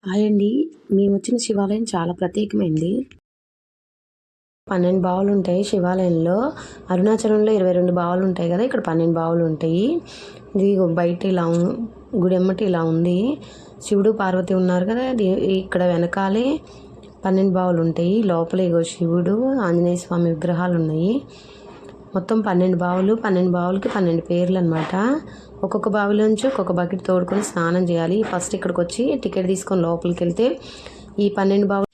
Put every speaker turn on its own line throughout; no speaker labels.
Hi అండి. మేము వచ్చిన శివాలయం చాలా ప్రత్యేకమైంది. 12 బావులు ఉంటాయి శివాలయంలో. అరుణాచలంలో 22 బావులు ఉంటాయి కదా, ఇక్కడ 12 బావులు ఉంటాయి. ఇది బయట ఇలా గుడి ఎమ్మటి ఇలా ఉంది. శివుడు పార్వతి ఉన్నారు కదా, ఇక్కడ వెనకాలే 12 బావులు ఉంటాయి. లోపల ఇగో శివుడు ఆంజనేయ స్వామి విగ్రహాలు ఉన్నాయి. మొత్తం 12 బావులు, 12 బావులకి 12 పేర్లు అనమాట. ఒక్కొక్క బావిలోంచి ఒక్కొక్క బకెట్ తోడుకొని స్నానం చేయాలి. ఫస్ట్ ఇక్కడికి వచ్చి టికెట్ తీసుకొని లోపలికి వెళ్తే ఈ 12 బావులు.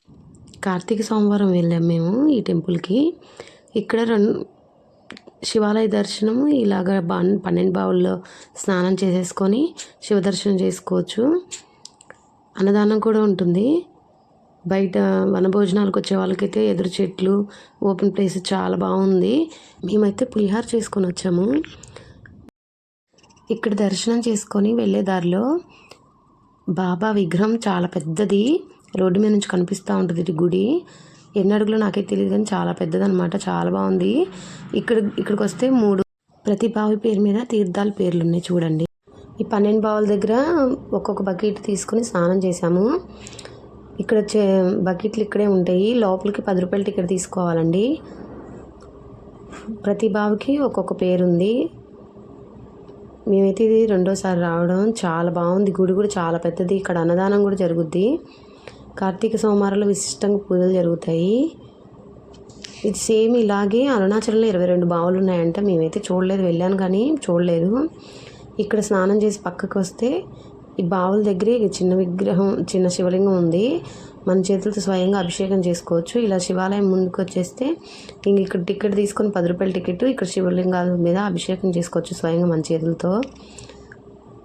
కార్తీక సోమవారం వెళ్ళాం మేము ఈ టెంపుల్కి. ఇక్కడ శివాలయ దర్శనం ఇలాగ 12 బావుల్లో స్నానం చేసేసుకొని శివ దర్శనం చేసుకోవచ్చు. అన్నదానం కూడా ఉంటుంది. బయట వనభోజనాలకు వచ్చే వాళ్ళకైతే ఎదురు చెట్లు, ఓపెన్ ప్లేస్ చాలా బాగుంది. మేమైతే పులిహార చేసుకొని వచ్చాము. ఇక్కడ దర్శనం చేసుకొని వెళ్ళే దారిలో బాబా విగ్రహం చాలా పెద్దది రోడ్డు మీద నుంచి కనిపిస్తూ ఉంటుంది. ఇది గుడి ఎన్ని అడుగులో నాకైతే తెలియదు కానీ చాలా పెద్దదనమాట, చాలా బాగుంది. ఇక్కడికి వస్తే 3 ప్రతి బావి పేరు మీద తీర్థాల పేర్లు ఉన్నాయి చూడండి. ఈ 12 బావుల దగ్గర ఒక్కొక్క బకెట్ తీసుకొని స్నానం చేశాము. ఇక్కడ బకెట్లు ఇక్కడే ఉంటాయి. లోపలికి 10 రూపాయల టికెట్ తీసుకోవాలండి. ప్రతి బావికి ఒక్కొక్క పేరుంది. మేమైతే ఇది రెండోసారి రావడం. చాలా బాగుంది. గుడి కూడా చాలా పెద్దది. ఇక్కడ అన్నదానం కూడా జరుగుద్ది. కార్తీక సోమవారంలో విశిష్టంగా పూజలు జరుగుతాయి. ఇది సేమ్ ఇలాగే అరుణాచలంలో 22 బావులు ఉన్నాయంట. మేమైతే చూడలేదు, వెళ్ళాను కానీ చూడలేదు. ఇక్కడ స్నానం చేసి పక్కకు వస్తే ఈ బావుల దగ్గరే చిన్న విగ్రహం, చిన్న శివలింగం ఉంది. మన చేతులతో స్వయంగా అభిషేకం చేసుకోవచ్చు. ఇలా శివాలయం ముందుకు వచ్చేస్తే ఇంక ఇక్కడ టికెట్ తీసుకొని 10 రూపాయల టికెట్, ఇక్కడ శివలింగాల మీద అభిషేకం చేసుకోవచ్చు స్వయంగా మన చేతులతో.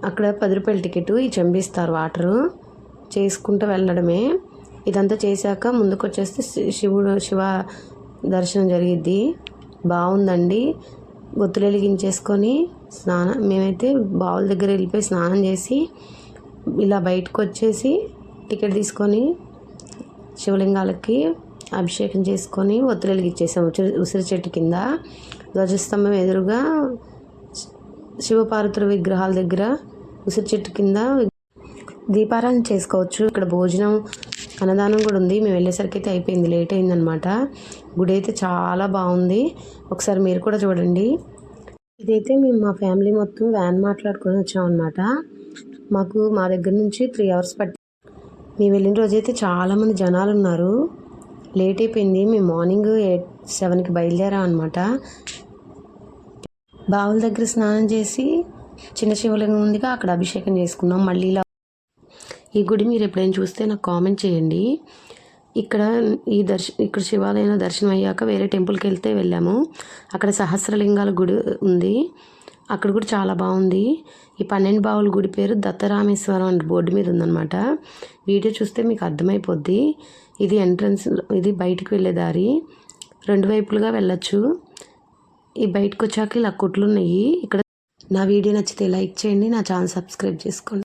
అక్కడ 10 రూపాయల టికెట్, ఈ చెంబిస్తారు వాటరు, చేసుకుంటూ వెళ్ళడమే. ఇదంతా చేశాక ముందుకు వచ్చేస్తే శివ దర్శనం జరిగిద్ది. బాగుందండి. ఒత్తులు వెలిగించేసుకొని మేమైతే బావుల దగ్గర వెళ్ళిపోయి స్నానం చేసి ఇలా బయటకు వచ్చేసి టికెట్ తీసుకొని శివలింగాలకి అభిషేకం చేసుకొని ఒత్తులు వెలిగించేసాము. ఉసిరి చెట్టు కింద ధ్వజస్తంభం ఎదురుగా శివపార్వతుల విగ్రహాల దగ్గర ఉసిరి చెట్టు కింద దీపారాధన చేసుకోవచ్చు. ఇక్కడ భోజనం, అన్నదానం కూడా ఉంది. మేము వెళ్ళేసరికి అయితే అయిపోయింది, లేట్ అయిందనమాట. గుడి అయితే చాలా బాగుంది. ఒకసారి మీరు కూడా చూడండి. ఇదైతే మేము మా ఫ్యామిలీ మొత్తం వ్యాన్ మాట్లాడుకొని వచ్చామన్నమాట. మా దగ్గర నుంచి 3 అవర్స్ పట్టి మేము వెళ్ళిన రోజైతే చాలామంది జనాలు ఉన్నారు. లేట్ అయిపోయింది. మేము మార్నింగ్ 7కి బయలుదేరాం అనమాట. బావుల దగ్గర స్నానం చేసి చిన్న శివలింగం ఉందిగా, అక్కడ అభిషేకం చేసుకున్నాం. మళ్ళీ ఈ గుడి మీరు ఎప్పుడైనా చూస్తే నాకు కామెంట్ చేయండి. ఇక్కడ శివాలయంలో దర్శనం అయ్యాక వేరే టెంపుల్కి వెళ్ళాము. అక్కడ సహస్రలింగాల గుడి ఉంది. అక్కడ కూడా చాలా బాగుంది. ఈ 12 బావుల గుడి పేరు దత్తరామేశ్వరం అని బోర్డు మీద ఉందన్నమాట. వీడియో చూస్తే మీకు అర్థమైపోద్ది. ఇది ఎంట్రన్స్, ఇది బయటకు వెళ్ళే దారి. 2 వైపులుగా వెళ్ళచ్చు. ఈ బయటకు వచ్చాక ఇలా కొట్లు ఉన్నాయి. ఇక్కడ నా వీడియో నచ్చితే లైక్ చేయండి, నా ఛానల్ సబ్స్క్రైబ్ చేసుకోండి.